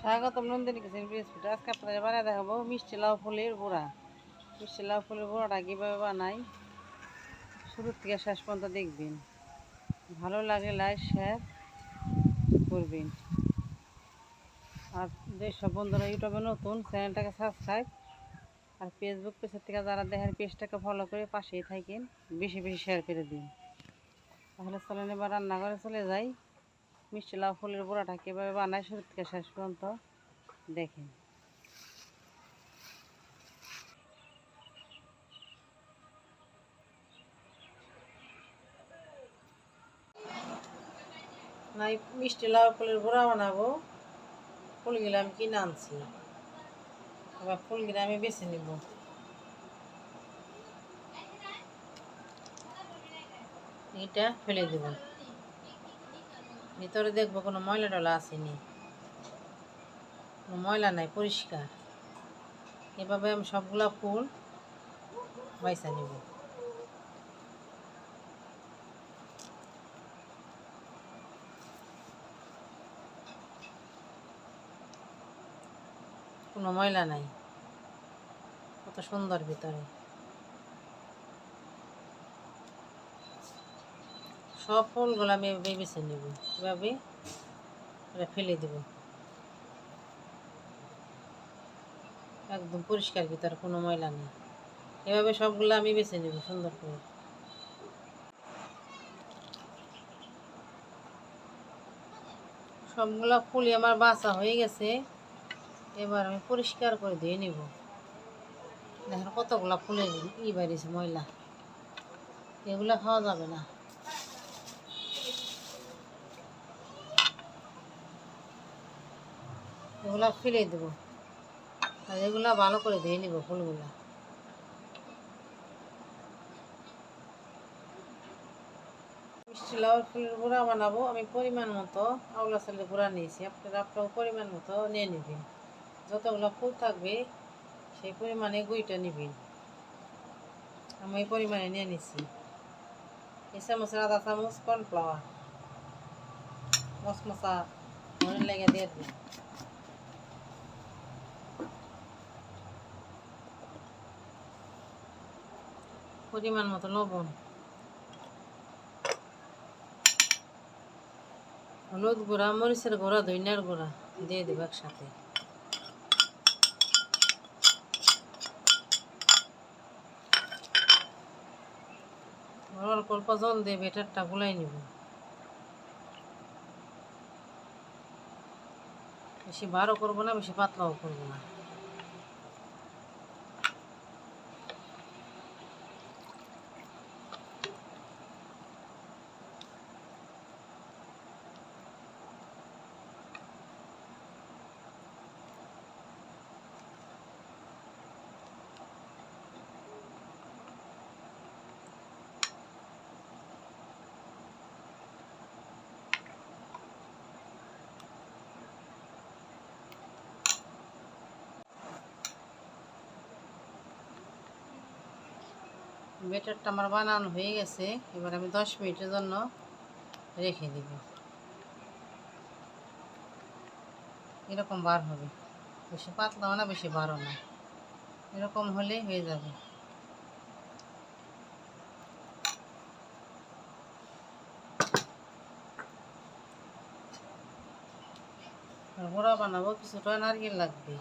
স্বাগতম নন্দিনী কিচেন রেসিপিটা। আজকে আপনাদের বানিয়ে দেখাবো মিষ্টি লাউ ফুলের বড়া। মিষ্টি লাউ ফুলের বড়াটা কীভাবে বানাই শুরু থেকে শেষ পর্যন্ত দেখবেন। ভালো লাগলে লাইক শেয়ার করবেন। আর যেসব বন্ধুরা ইউটিউবে নতুন চ্যানেলটাকে সাবস্ক্রাইব, আর ফেসবুক পেজের থেকে যারা দেখেন পেজটাকে ফলো করে পাশেই থাকেন, বেশি বেশি শেয়ার করে দিন। তাহলে চলেন এবার রান্নাঘরে চলে যাই। মিষ্টি লাউ ফুলের বড়াটা কীভাবে বানাই শুরু থেকে শেষ পর্যন্ত দেখেন। নাই মিষ্টি লাউ ফুলের বড়া বানাবো। ফুলগুলো আমি কিনে আনছি, এবার ফুলগুলো আমি বেছে নিব। এটা ফেলে দেব, ভিতরে দেখবো কোনো ময়লা টলা আসেনি, কোনো ময়লা নাই, পরিষ্কার। এভাবে আমি সবগুলা ফুল বাইছা নিব। কোনো ময়লা নাই, কত সুন্দর ভিতরে। সব ফুলগুলো আমি এভাবে বেছে নেব, এভাবে ফেলে দেব। একদম পরিষ্কার, ভিতরে কোনো ময়লা নেই। এভাবে সবগুলো আমি বেছে নেব সুন্দর করে। সবগুলো ফুলই আমার বাছা হয়ে গেছে। এবার আমি পরিষ্কার করে ধুয়ে নিব। দেখেন কতগুলা ফুলের বেরিয়েছে ময়লা, এগুলো খাওয়া যাবে না। এগুলা ফেলে দেবো, আর এগুলা ভালো করে ধুয়ে নিব ফুলগুলা। মিষ্টি লাউয়ের ফুলের গুঁড়া বানাবো। আমি পরিমাণ মতো আউলা চালের গুঁড়া নিয়েছি, আপনারাও পরিমাণ মতো নিয়ে নেবেন। যতগুলো ফুল থাকবে সেই পরিমাণে গুঁড়িটা নেবেন। আমি এই পরিমাণে নিয়ে নিছি। এই চামচের আধা চামচ কর্নফ্লাওয়ার মশমশা মনে লেগে দিয়ে দিন। পরিমাণ মতো লবণ, হলুদ গুঁড়া, মরিচের গুঁড়া, ধনিয়ার গুঁড়া দিয়ে দেবো একসাথে। অল্প অল্প জল দিয়ে বেটারটা গুলাই নিব। বেশি বারও করবো না, বেশি পাতলাও করবো না। বেটারটা আমার বানানো হয়ে গেছে। এবার আমি 10 মিনিটের জন্য রেখে দিব। এরকম বার হবে, বেশি পাতলাও না বেশি বারও না, এরকম হলে হয়ে যাবে। বড়া বানাবো, কিছুটা নারকেল লাগবে।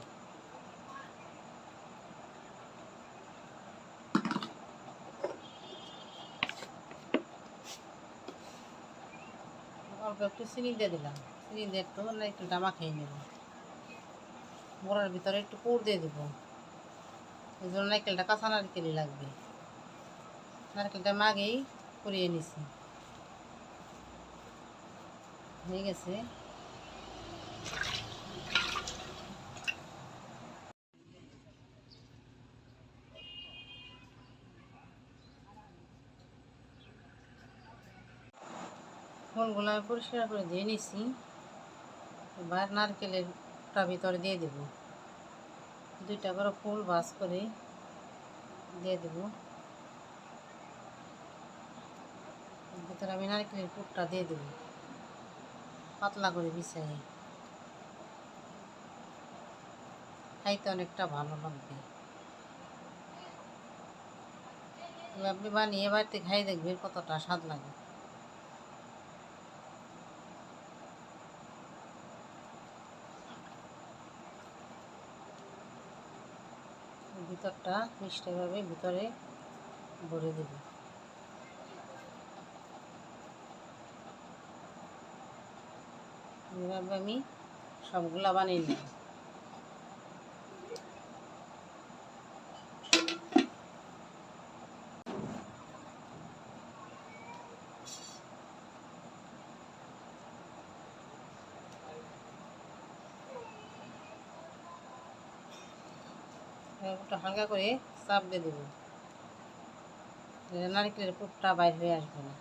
অল্প একটু চিনি দিয়ে দিলাম, চিনি দিয়ে একটু নারকেলটা মাখিয়ে নেব। বড়ার ভিতরে একটু পুর দিয়ে দেব, এই জন্য নারকেলটা কাঁচা নারকেলই লাগবে। নারকেলটা আমি আগেই পুড়িয়ে নিছি, হয়ে গেছে। ফুলগুলো আমি পরিষ্কার করে দিয়ে নিছি। এবার নারকেলেরটা ভিতরে দিয়ে দেব, 2টা করে ফুল ভাজ করে দিয়ে দেব। ভিতরে আমি নারকেলের পুরটা দিয়ে দেব, পাতলা করে বিছাই। খাইতে অনেকটা ভালো লাগবে। আপনি বানিয়ে বাড়িতে খাই দেখবেন কতটা স্বাদ লাগে। ভিতরটা মিষ্টিভাবে ভিতরে ভরে দেব। এভাবে আমি সবগুলা বানিয়ে নেব। একটু হালকা করে চাপ দিয়ে দেবো, নারকেলের পুরটা বাইর হয়ে আসবে না।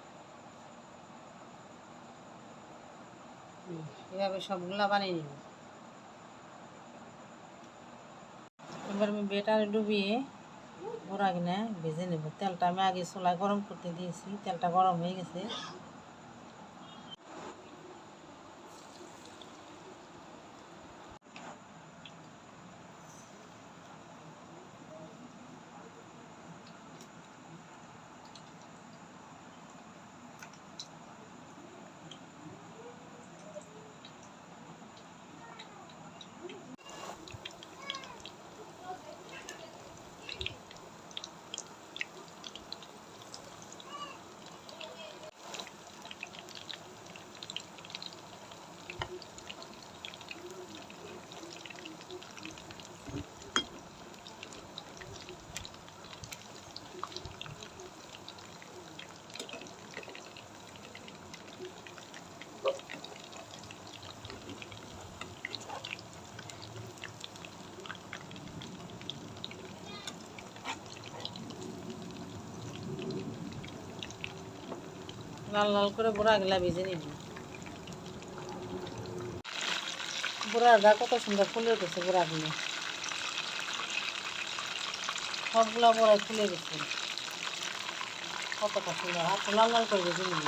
এভাবে সবগুলা বানিয়ে নেব। এবার আমি বেটারে ডুবিয়ে বড়া কিনা ভেজে নেব। তেলটা আমি আগে চুলায় গরম করতে দিয়েছি, তেলটা গরম হয়ে গেছে। লাল লাল করে বড়াগুলা ভেজে নিব। বড়াটা কত সুন্দর ফুলে উঠেছে, বড়াগুলো সবগুলা বড়াই ফুলে গেছে, কতটা সুন্দর। আর লাল লাল করে ভেজে নিব।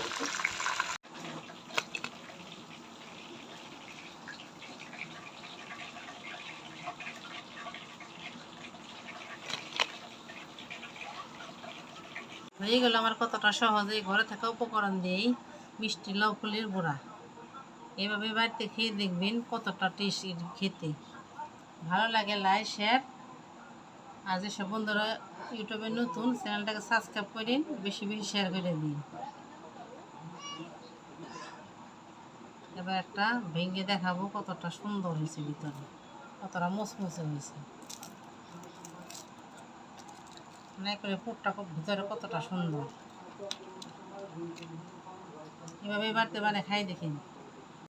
হয়ে গেল আমার কতটা সহজে ঘরে থাকা উপকরণ দিয়েই মিষ্টি লাউ ফুলের বড়া। এভাবে বাড়িতে খেয়ে দেখবেন কতটা টেস্টি খেতে। ভালো লাগে লাইক শেয়ার। আর যেসব বন্ধুরা ইউটিউবে নতুন, চ্যানেলটাকে সাবস্ক্রাইব করেন, বেশি বেশি শেয়ার করে দিন। এবার একটা ভেঙে দেখাবো কতটা সুন্দর হয়েছে, ভিতরে কতটা মুচমুচে হয়েছে। মনে করে পুরটা ভিতরে কতটা সুন্দর। এভাবে বাড়তে বানিয়ে খাই দেখেন।